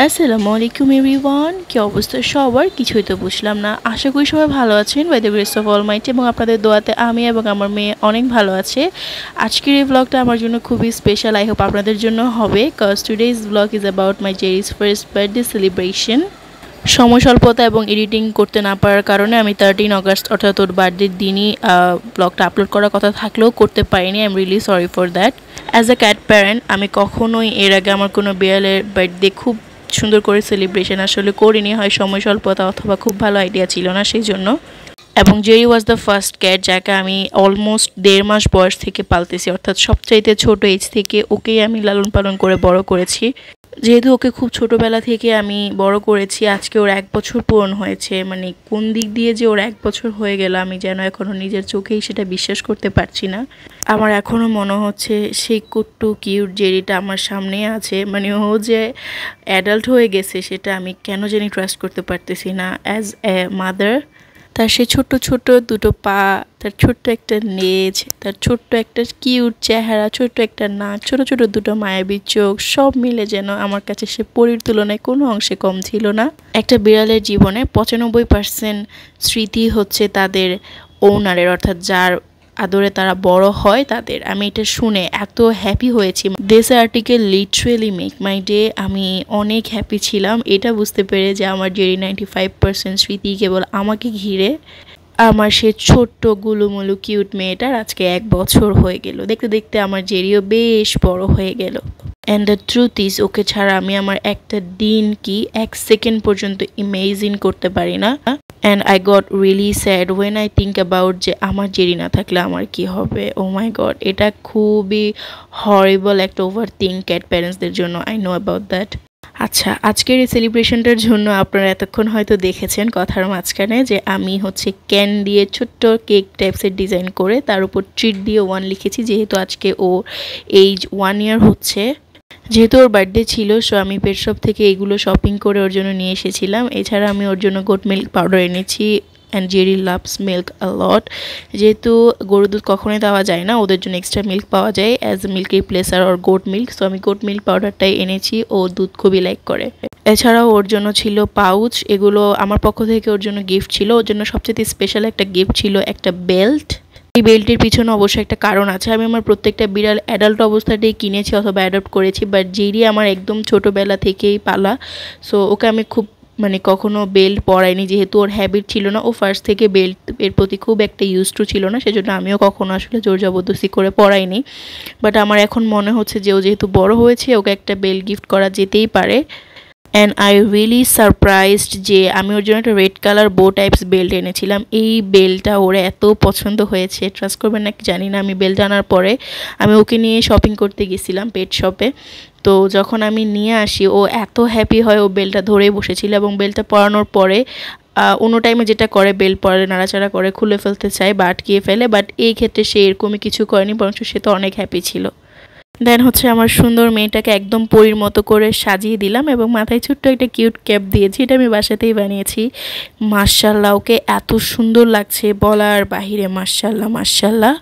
আসসালামু আলাইকুম এভরিওয়ান, কি অবস্থা সবার? কিছুই তো বুঝলাম না। আশা করি সবাই ভালো আছেন by the grace of almighty, এবং আপনাদের দোয়াতে আমি এবং আমার মেয়ে অনেক ভালো আছে। আজকের এই ব্লগটা আমার জন্য খুবই স্পেশাল। আই হোপ আপনাদের জন্য হবে, cause today's blog is about my Jerry's first birthday celebration. সময় স্বল্পতা এবং এডিটিং করতে না পারার কারণে আমি 13 অগস্ট অর্থাৎ ওর বার্থডের দিনই ব্লগটা আপলোড করার কথা থাকলেও করতে পারিনি। I am really sorry for that. As a cat parent আমি কখনোই এর আগে আমার কোনো বিড়ালের বার্থডে খুব সুন্দর করে সেলিব্রেশন আসলে করিনি, হয় সময় স্বল্পতা অথবা খুব ভালো আইডিয়া ছিল না সেই জন্য। এবং Jerry was the first cat যাকে আমি অলমোস্ট 1.5 মাস বয়স থেকে পালতেছি, অর্থাৎ সবচাইতে ছোট এজ থেকে ওকেই আমি লালন পালন করে বড় করেছি। যেহেতু ওকে খুব ছোটোবেলা থেকে আমি বড় করেছি, আজকে ওর 1 বছর পূরণ হয়েছে। মানে কোন দিক দিয়ে যে ওর 1 বছর হয়ে গেল আমি যেন এখনও নিজের চোখেই সেটা বিশ্বাস করতে পারছি না। আমার এখনও মনে হচ্ছে সেই কুট্টু কিউট জেরিটা আমার সামনেই আছে। মানে ও যে অ্যাডাল্ট হয়ে গেছে সেটা আমি কেন জানি ট্রাস্ট করতে পারতেছি না অ্যাজ এ মাদার। তার সে ছোট্ট ছোট্ট দুটো পা, তার ছোট্ট একটা লেজ, তার ছোট্ট একটা কিউট চেহারা, ছোট্ট একটা নাক, ছোট ছোট দুটো মায়াবী চোখ, সব মিলে যেন আমার কাছে সে পরীর তুলনায় কোনো অংশে কম ছিল না। একটা বিড়ালের জীবনে 95% স্মৃতি হচ্ছে তাদের ওনারের, অর্থাৎ যার আদরে তারা বড় হয় তাদের। আমি এটা শুনে এত হ্যাপি হয়েছি। This article literally make my day. আমি অনেক হ্যাপি ছিলাম এটা বুঝতে পেরে যে আমার জেরি 95% স্মৃতি কেবল আমাকে ঘিরে। আমার সে ছোট্ট গুলুমুলু কিউট মেয়েটার আজকে 1 বছর হয়ে গেল। দেখতে দেখতে আমার জেরিও বেশ বড় হয়ে গেল। And the truth is okay ছাড়া আমি আমার একটা দিন কি 1 সেকেন্ড পর্যন্ত ইমেজিন করতে পারি না। And I got really sad when I think about যে আমার জেরি না থাকলে আমার কি হবে। ও মাই গড, এটা খুবই হরিবল একটা ওভার থিঙ্ক ক্যাট প্যারেন্টসদের জন্য। I know about that. আচ্ছা, আজকের এই সেলিব্রেশনটার জন্য আপনারা এতক্ষণ হয়তো দেখেছেন কথার মাঝখানে যে আমি হচ্ছে ক্যান দিয়ে ছোট্ট কেক টাইপসের ডিজাইন করে তার উপর ট্রিট দিয়ে 1 লিখেছি, যেহেতু আজকে ও এইজ 1 ইয়ার হচ্ছে। যেহেতু ওর বার্থডে ছিল, সো আমি পেট শপ থেকে এগুলো শপিং করে ওর জন্য নিয়ে এসেছিলাম। এছাড়া আমি ওর জন্য গোট মিল্ক পাউডার এনেছি। অ্যান্ড জেরি লাভস মিল্ক আ লট। যেহেতু গরুর দুধ কখনোই দেওয়া যায় না, ওদের জন্য এক্সট্রা মিল্ক পাওয়া যায় as milk replacer or goat milk. So আমি গোট মিল্ক পাউডারটাই এনেছি, ও দুধ খুবই লাইক করে। এছাড়াও ওর জন্য ছিল পাউচ, এগুলো আমার পক্ষ থেকে ওর জন্য গিফট ছিল। ওর জন্য সবচেয়ে স্পেশাল একটা গিফট ছিল একটা বেল্ট। এই বেল্টের পিছনে অবশ্যই একটা কারণ আছে। আমি আমার প্রত্যেকটা বিড়াল অ্যাডাল্ট অবস্থাতেই কিনেছি অথবা অ্যাডপ্ট করেছি, বাট জেরি আমার একদম ছোটোবেলা থেকেই পালা। সো ওকে আমি খুব কখনো বেল্ট পরাইনি, যেহেতু ওর হ্যাবিট ছিল না। ও ফার্স্ট থেকে বেল্ট এর প্রতি খুব একটা ইউজ টু ছিল না, সেজন্য আমিও কখনো আসলে জোর জবরদস্তি করে পরাইনি। বাট আমার এখন মনে হচ্ছে যে ও যেহেতু বড় হয়েছে, ওকে একটা বেল্ট গিফট করা যেতেই পারে। অ্যান্ড আই রিয়েলি সারপ্রাইজড যে আমি ওর জন্য একটা রেড কালার বো টাইপস বেল্ট এনেছিলাম। এই বেল্টটা ওর এত পছন্দ হয়েছে, ট্রাস্ট করবেন নাকি জানি না। আমি বেল্ট আনার পরে আমি ওকে নিয়ে শপিং করতে গেছিলাম পেট শপে। তো যখন আমি নিয়ে আসি ও এত হ্যাপি হয়, ও বেল্টটা ধরেই বসেছিল। এবং বেল্টটা পরানোর পরে অন্য টাইমে যেটা করে বেল্ট পরে নাড়াচাড়া করে খুলে ফেলতে চায় বা আটকিয়ে ফেলে, বাট এই ক্ষেত্রে সে এরকমই কিছু করেনি, বরঞ্চ সে তো অনেক হ্যাপি ছিল। দেন হচ্ছে আমার সুন্দর মেয়েটাকে একদম পরীর মতো করে সাজিয়ে দিলাম এবং মাথায় ছোট্ট একটা কিউট ক্যাপ দিয়েছি। এটা আমি বাসাতেই বানিয়েছি। মাশাল্লাহ, ওকে এত সুন্দর লাগছে বলার বাহিরে। মাশাল্লাহ মাশাল্লাহ।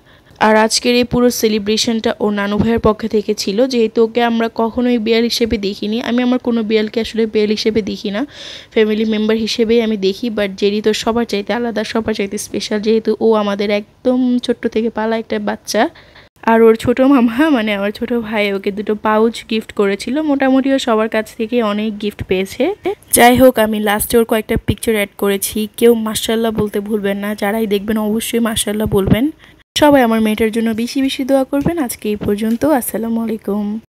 আর আজকের এই পুরো সেলিব্রেশনটা ওর নানু ভাইয়ের পক্ষ থেকে ছিল। যেহেতু ওকে আমরা কখনোই বিড়াল হিসেবে দেখিনি, আমি আমার কোনো বিড়ালকে আসলে বিড়াল হিসেবে দেখি না, ফ্যামিলি মেম্বার হিসেবেই আমি দেখি। বাট জেরি তো সবার চাইতে আলাদা, সবার চাইতে স্পেশাল, যেহেতু ও আমাদের একদম ছোট্ট থেকে পালা একটা বাচ্চা। আর ওর ছোটো মামা আমার ছোটো ভাই ওকে দুটো পাউচ গিফট করেছিল। মোটামুটি ও সবার কাছ থেকে অনেক গিফট পেয়েছে। যাই হোক, আমি লাস্টে ওর কয়েকটা পিকচার অ্যাড করেছি। কেউ মাশাল্লাহ বলতে ভুলবেন না, যারাই দেখবেন অবশ্যই মাশাল্লাহ বলবেন। সবাই আমার মেয়েটার জন্য বেশি বেশি দোয়া করবেন। আজকে এই পর্যন্ত। আসসালামু আলাইকুম।